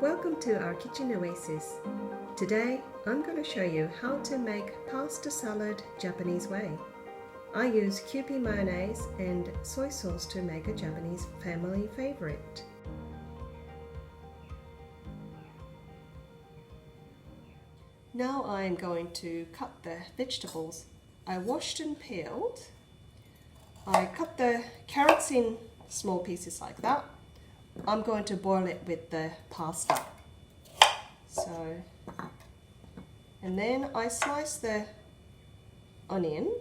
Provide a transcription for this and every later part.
Welcome to our kitchen oasis. Today I'm going to show you how to make pasta salad Japanese way. I use Kewpie mayonnaise and soy sauce to make a Japanese family favorite. Now I'm going to cut the vegetables. I washed and peeled. I cut the carrots in small pieces like that. I'm going to boil it with the pasta. And then I slice the onion.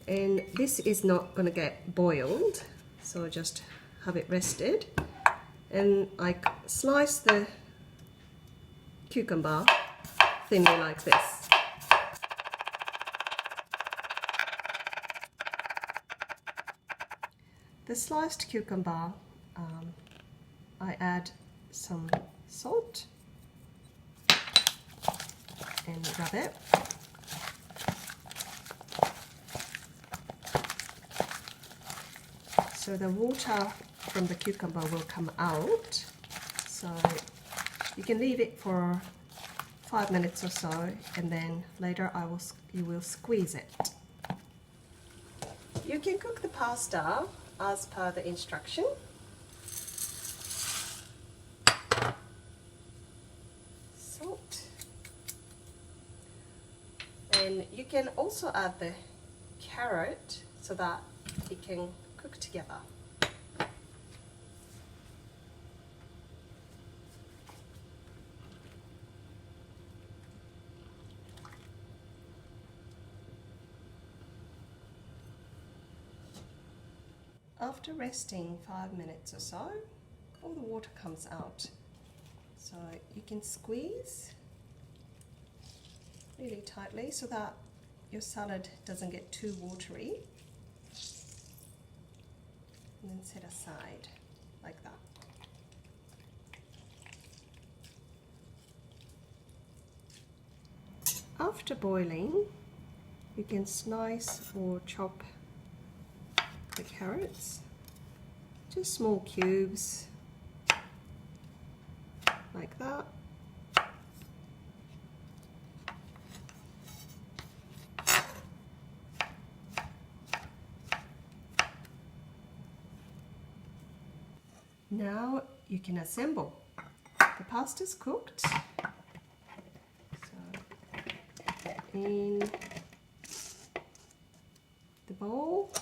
And this is not going to get boiled, so just have it rested. And I slice the cucumber thinly like this. The sliced cucumber, I add some salt and rub it. So the water from the cucumber will come out. So you can leave it for 5 minutes or so, and then later you will squeeze it. You can cook the pasta as per the instruction. Salt. And you can also add the carrot so that it can cook together. After resting 5 minutes or so, all the water comes out. So you can squeeze really tightly so that your salad doesn't get too watery. And then set aside like that. After boiling, you can slice or chop the carrots, just small cubes like that. Now you can assemble. The pasta's cooked. So in the bowl,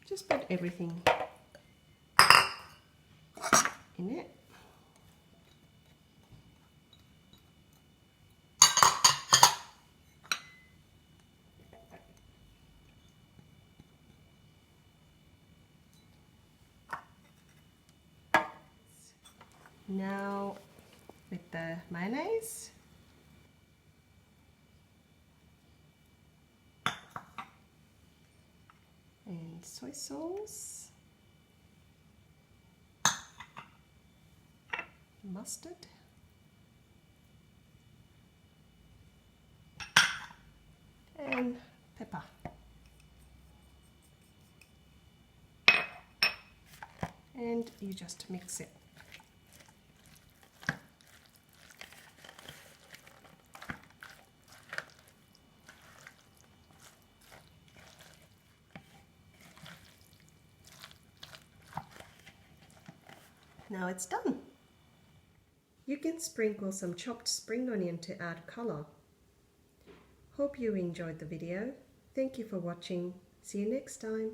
just put everything in it. Now with the mayonnaise, and soy sauce, mustard, and pepper. And you just mix it. Now it's done. You can sprinkle some chopped spring onion to add color. Hope you enjoyed the video. Thank you for watching. See you next time.